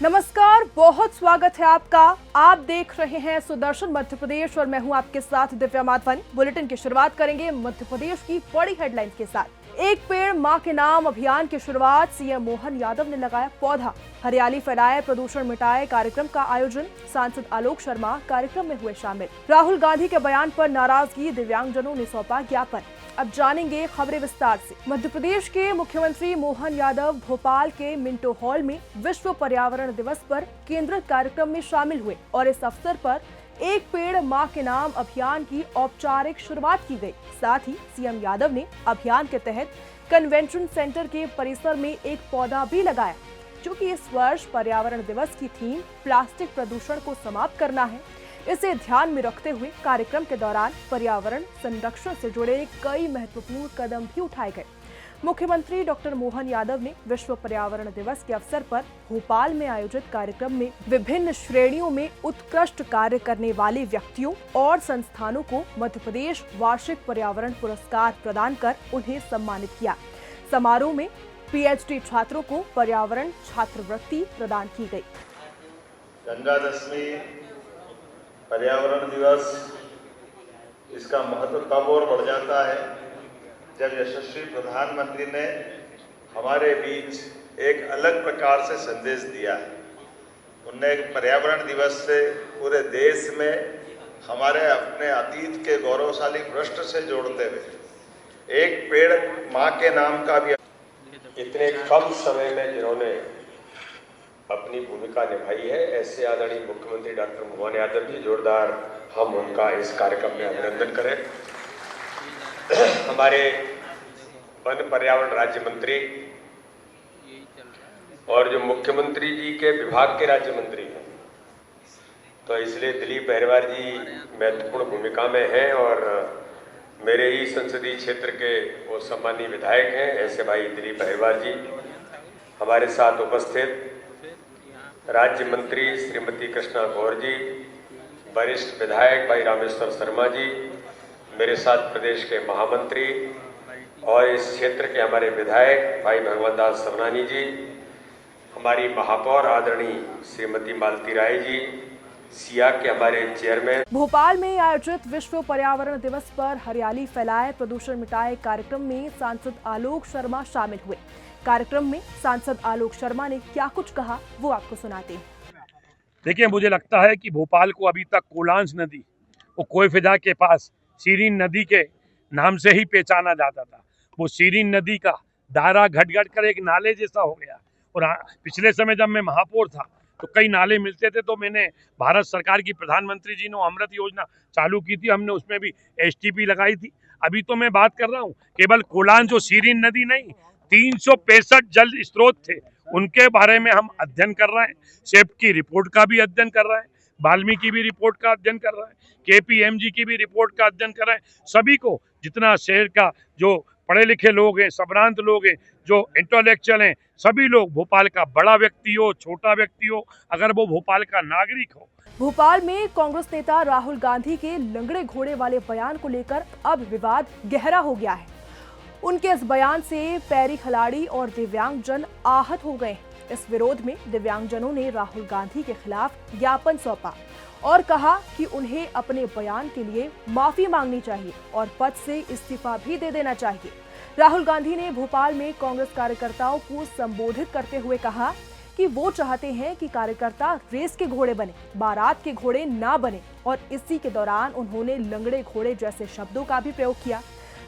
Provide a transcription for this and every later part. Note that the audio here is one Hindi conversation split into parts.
नमस्कार, बहुत स्वागत है आपका। आप देख रहे हैं सुदर्शन मध्य प्रदेश और मैं हूं आपके साथ दिव्या माधवानी। बुलेटिन की शुरुआत करेंगे मध्य प्रदेश की बड़ी हेडलाइंस के साथ। एक पेड़ मां के नाम अभियान की शुरुआत, सीएम मोहन यादव ने लगाया पौधा। हरियाली फैलाए, प्रदूषण मिटाए कार्यक्रम का आयोजन, सांसद आलोक शर्मा कार्यक्रम में हुए शामिल। राहुल गांधी के बयान पर नाराजगी, दिव्यांगजनों ने सौंपा ज्ञापन। अब जानेंगे खबरें विस्तार से। मध्य प्रदेश के मुख्यमंत्री मोहन यादव भोपाल के मिंटो हॉल में विश्व पर्यावरण दिवस पर केंद्रित कार्यक्रम में शामिल हुए और इस अवसर पर एक पेड़ मां के नाम अभियान की औपचारिक शुरुआत की गई। साथ ही सीएम यादव ने अभियान के तहत कन्वेंशन सेंटर के परिसर में एक पौधा भी लगाया, क्योंकि इस वर्ष पर्यावरण दिवस की थीम प्लास्टिक प्रदूषण को समाप्त करना है। इसे ध्यान में रखते हुए कार्यक्रम के दौरान पर्यावरण संरक्षण से जुड़े कई महत्वपूर्ण कदम भी उठाए गए। मुख्यमंत्री डॉक्टर मोहन यादव ने विश्व पर्यावरण दिवस के अवसर पर भोपाल में आयोजित कार्यक्रम में विभिन्न श्रेणियों में उत्कृष्ट कार्य करने वाले व्यक्तियों और संस्थानों को मध्य प्रदेश वार्षिक पर्यावरण पुरस्कार प्रदान कर उन्हें सम्मानित किया। समारोह में पीएचडी छात्रों को पर्यावरण छात्रवृत्ति प्रदान की गई। गंगा दशमी पर्यावरण दिवस, इसका महत्व तब और बढ़ जाता है जब यशस्वी प्रधानमंत्री ने हमारे बीच एक अलग प्रकार से संदेश दिया है। उनने पर्यावरण दिवस से पूरे देश में हमारे अपने अतीत के गौरवशाली भ्रष्ट से जोड़ते हुए एक पेड़ मां के नाम का भी, इतने कम समय में जिन्होंने अपनी भूमिका निभाई है, ऐसे आदरणीय मुख्यमंत्री डॉक्टर मोहन यादव जी, जोरदार हम उनका इस कार्यक्रम में अभिनंदन करें। हमारे वन पर्यावरण राज्य मंत्री और जो मुख्यमंत्री जी के विभाग के राज्य मंत्री हैं, तो इसलिए दिलीप अहिरवार जी महत्वपूर्ण भूमिका में हैं और मेरे ही संसदीय क्षेत्र के वो सम्मानीय विधायक हैं। ऐसे भाई दिलीप अहिरवार जी हमारे साथ उपस्थित, राज्य मंत्री श्रीमती कृष्णा गौर जी, वरिष्ठ विधायक भाई रामेश्वर शर्मा जी, मेरे साथ प्रदेश के महामंत्री और इस क्षेत्र के हमारे विधायक भाई भगवान दास सवनानी जी, हमारी महापौर आदरणीय श्रीमती मालती राय जी, सिया के हमारे चेयरमैन। भोपाल में आयोजित विश्व पर्यावरण दिवस पर हरियाली फैलाए, प्रदूषण मिटाए कार्यक्रम में सांसद आलोक शर्मा शामिल हुए। कार्यक्रम में सांसद आलोक शर्मा ने क्या कुछ कहा, वो आपको सुनाते हैं। देखिए, मुझे लगता है कि भोपाल को अभी तक कोलांस नदी, वो कोयफिजा के पास सीरीन नदी के नाम से ही पहचाना जाता था। वो सीरीन नदी का दायरा घट कर एक नाले जैसा हो गया। और पिछले समय जब मैं महापौर था तो कई नाले मिलते थे, तो मैंने भारत सरकार की प्रधानमंत्री जी ने अमृत योजना चालू की थी, हमने उसमें भी एसटीपी लगाई थी। अभी तो मैं बात कर रहा हूँ केवल कोलांस, जो सीरीन नदी नहीं, 365 जल स्रोत थे, उनके बारे में हम अध्ययन कर रहे हैं। सेप की रिपोर्ट का भी अध्ययन कर रहे हैं, वाल्मीकि भी रिपोर्ट का अध्ययन कर रहे हैं, केपीएमजी की भी रिपोर्ट का अध्ययन कर रहे हैं। सभी को, जितना शहर का जो पढ़े लिखे लोग हैं, संभ्रांत लोग हैं, जो इंटेलेक्चुअल हैं, सभी लोग, भोपाल का बड़ा व्यक्ति हो, छोटा व्यक्ति हो, अगर वो भोपाल का नागरिक हो। भोपाल में कांग्रेस नेता राहुल गांधी के लंगड़े घोड़े वाले बयान को लेकर अब विवाद गहरा हो गया है। उनके इस बयान से पैरी खिलाड़ी और दिव्यांगजन आहत हो गए। इस विरोध में दिव्यांगजनों ने राहुल गांधी के खिलाफ ज्ञापन सौंपा और कहा कि उन्हें अपने बयान के लिए माफी मांगनी चाहिए और पद से इस्तीफा भी दे देना चाहिए। राहुल गांधी ने भोपाल में कांग्रेस कार्यकर्ताओं को संबोधित करते हुए कहा कि वो चाहते हैं कि कार्यकर्ता रेस के घोड़े बने, बारात के घोड़े ना बने, और इसी के दौरान उन्होंने लंगड़े घोड़े जैसे शब्दों का भी प्रयोग किया,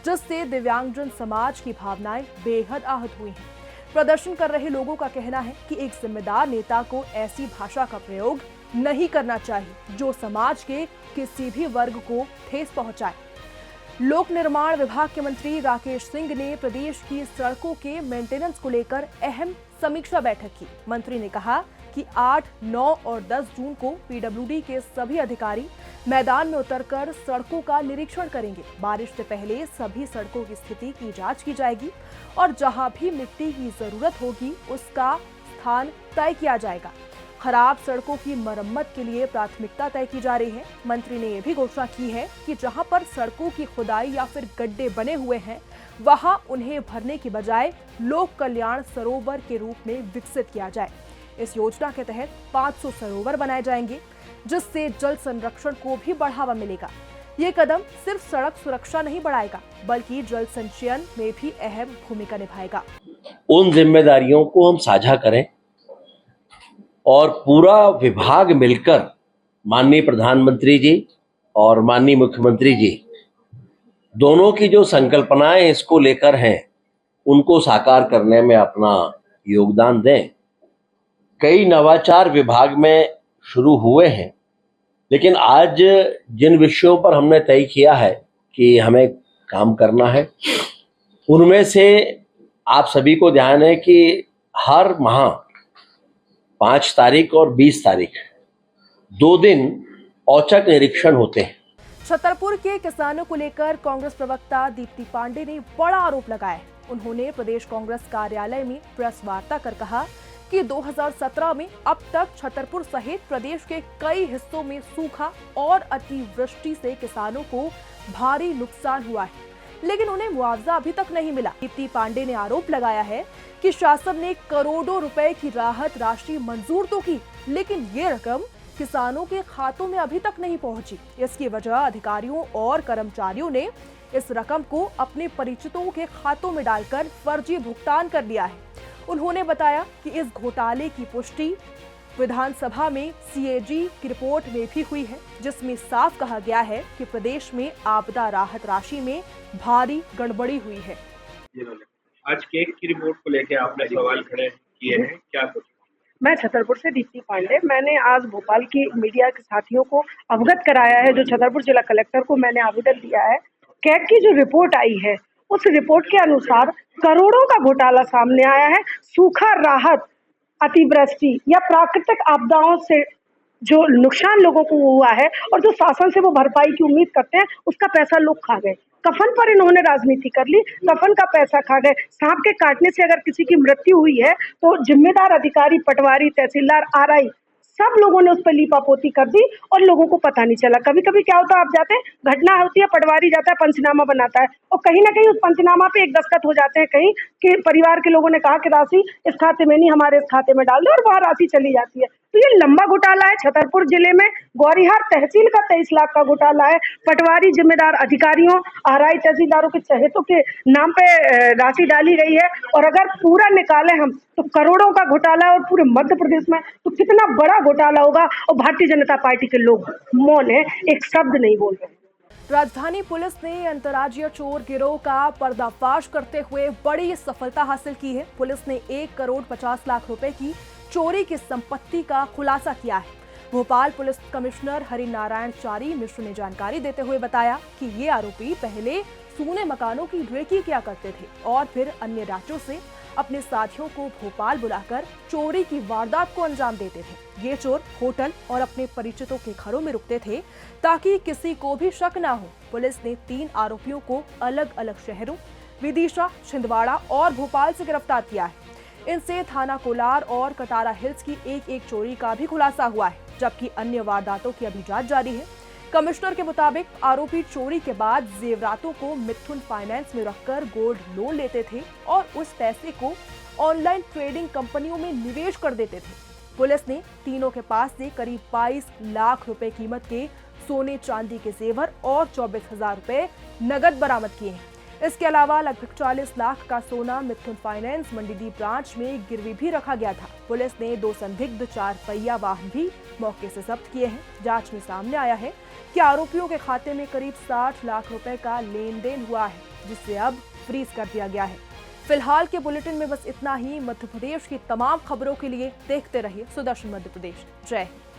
जिससे दिव्यांगजन समाज की भावनाएं बेहद आहत हुई हैं। प्रदर्शन कर रहे लोगों का कहना है कि एक जिम्मेदार नेता को ऐसी भाषा का प्रयोग नहीं करना चाहिए जो समाज के किसी भी वर्ग को ठेस पहुंचाए। लोक निर्माण विभाग के मंत्री राकेश सिंह ने प्रदेश की सड़कों के मेंटेनेंस को लेकर अहम समीक्षा बैठक की। मंत्री ने कहा कि 8, 9 और 10 जून को पीडब्ल्यूडी के सभी अधिकारी मैदान में उतरकर सड़कों का निरीक्षण करेंगे। बारिश से पहले सभी सड़कों की स्थिति की जांच की जाएगी और जहां भी मिट्टी की जरूरत होगी उसका स्थान तय किया जाएगा। खराब सड़कों की मरम्मत के लिए प्राथमिकता तय की जा रही है। मंत्री ने यह भी घोषणा की है कि जहां पर सड़कों की खुदाई या फिर गड्ढे बने हुए हैं, वहां उन्हें भरने की बजाय लोक कल्याण सरोवर के रूप में विकसित किया जाए। इस योजना के तहत 500 सरोवर बनाए जाएंगे, जिससे जल संरक्षण को भी बढ़ावा मिलेगा। ये कदम सिर्फ सड़क सुरक्षा नहीं बढ़ाएगा, बल्कि जल संचयन में भी अहम भूमिका निभाएगा। उन जिम्मेदारियों को हम साझा करें और पूरा विभाग मिलकर माननीय प्रधानमंत्री जी और माननीय मुख्यमंत्री जी दोनों की जो संकल्पनाएं इसको लेकर हैं, उनको साकार करने में अपना योगदान दें। कई नवाचार विभाग में शुरू हुए हैं, लेकिन आज जिन विषयों पर हमने तय किया है कि हमें काम करना है, उनमें से आप सभी को ध्यान है कि हर माह 5 तारीख और 20 तारीख 2 दिन औचक निरीक्षण होते हैं। छतरपुर के किसानों को लेकर कांग्रेस प्रवक्ता दीप्ति पांडे ने बड़ा आरोप लगाया है। उन्होंने प्रदेश कांग्रेस कार्यालय में प्रेस वार्ता कर कहा कि 2017 में अब तक छतरपुर सहित प्रदेश के कई हिस्सों में सूखा और अतिवृष्टि से किसानों को भारी नुकसान हुआ है, लेकिन उन्हें मुआवजा अभी तक नहीं मिला। दीप्ति पांडे ने आरोप लगाया है कि शासन ने करोड़ों रुपए की राहत राशि मंजूर तो की, लेकिन ये रकम किसानों के खातों में अभी तक नहीं पहुंची। इसकी वजह अधिकारियों और कर्मचारियों ने इस रकम को अपने परिचितों के खातों में डालकर फर्जी भुगतान कर दिया है। उन्होंने बताया कि इस घोटाले की पुष्टि विधानसभा में सीएजी की रिपोर्ट में भी हुई है, जिसमें साफ कहा गया है कि प्रदेश में आपदा राहत राशि में भारी गड़बड़ी हुई है। आज केक की रिपोर्ट को लेकर आपने सवाल खड़े किए हैं, क्या कुछ? मैं छतरपुर से दीप्ति पांडे। मैंने आज भोपाल की मीडिया के साथियों को अवगत कराया है, जो छतरपुर जिला कलेक्टर को मैंने आवेदन दिया है। कैग की जो रिपोर्ट आई है, उस रिपोर्ट के अनुसार करोड़ों का घोटाला सामने आया है। सूखा राहत, अतिवृष्टि या प्राकृतिक आपदाओं से जो नुकसान लोगों को हुआ है और जो शासन से वो भरपाई की उम्मीद करते हैं, उसका पैसा लोग खा गए। कफन पर इन्होंने राजनीति कर ली, कफन का पैसा खा गए। सांप के काटने से अगर किसी की मृत्यु हुई है तो जिम्मेदार अधिकारी, पटवारी, तहसीलदार, आरआई सब लोगों ने उस पर लीपापोती कर दी और लोगों को पता नहीं चला। कभी कभी क्या होता है, आप जाते हैं, घटना होती है, पटवारी जाता है, पंचनामा बनाता है और कहीं ना कहीं उस पंचनामा पे एक दस्तखत हो जाते हैं कहीं कि परिवार के लोगों ने कहा कि राशि इस खाते में नहीं, हमारे इस खाते में डाल दो, और वह राशि चली जाती है। तो ये लंबा घोटाला है। छतरपुर जिले में गौरीहार तहसील का 23 लाख का घोटाला है। पटवारी, जिम्मेदार अधिकारियों, आरआई, तहसीलदारों के चहेतों के नाम पे राशि डाली गई है। और अगर पूरा निकालें हम तो करोड़ों का घोटाला है और पूरे मध्य प्रदेश में तो कितना बड़ा घोटाला होगा। और भारतीय जनता पार्टी के लोग मौन है, एक शब्द नहीं बोल रहे। राजधानी पुलिस ने अंतर्राज्यीय चोर गिरोह का पर्दाफाश करते हुए बड़ी सफलता हासिल की है। पुलिस ने 1 करोड़ 50 लाख रुपए की चोरी की संपत्ति का खुलासा किया है। भोपाल पुलिस कमिश्नर हरिनारायण चारी मिश्र ने जानकारी देते हुए बताया कि ये आरोपी पहले सूने मकानों की रेकी किया करते थे और फिर अन्य राज्यों से अपने साथियों को भोपाल बुलाकर चोरी की वारदात को अंजाम देते थे। ये चोर होटल और अपने परिचितों के घरों में रुकते थे ताकि किसी को भी शक ना हो। पुलिस ने 3 आरोपियों को अलग अलग शहरों विदिशा, छिंदवाड़ा और भोपाल से गिरफ्तार किया है। इनसे थाना कोलार और कटारा हिल्स की एक चोरी का भी खुलासा हुआ है, जबकि अन्य वारदातों की अभी जांच जारी है। कमिश्नर के मुताबिक आरोपी चोरी के बाद जेवरातों को मिथुन फाइनेंस में रखकर गोल्ड लोन लेते थे और उस पैसे को ऑनलाइन ट्रेडिंग कंपनियों में निवेश कर देते थे। पुलिस ने तीनों के पास से करीब 22 लाख रुपए कीमत के सोने चांदी के जेवर और 24,000 रुपए नगद बरामद किए हैं। इसके अलावा लगभग 40 लाख का सोना मिथुन फाइनेंस मंडीदीप ब्रांच में गिरवी भी रखा गया था। पुलिस ने 2 संदिग्ध 4 पहिया वाहन भी मौके से जब्त किए हैं। जांच में सामने आया है कि आरोपियों के खाते में करीब 60 लाख रुपए का लेन देन हुआ है, जिसे अब फ्रीज कर दिया गया है। फिलहाल के बुलेटिन में बस इतना ही। मध्य प्रदेश की तमाम खबरों के लिए देखते रहिए सुदर्शन मध्य प्रदेश। जय हिंद।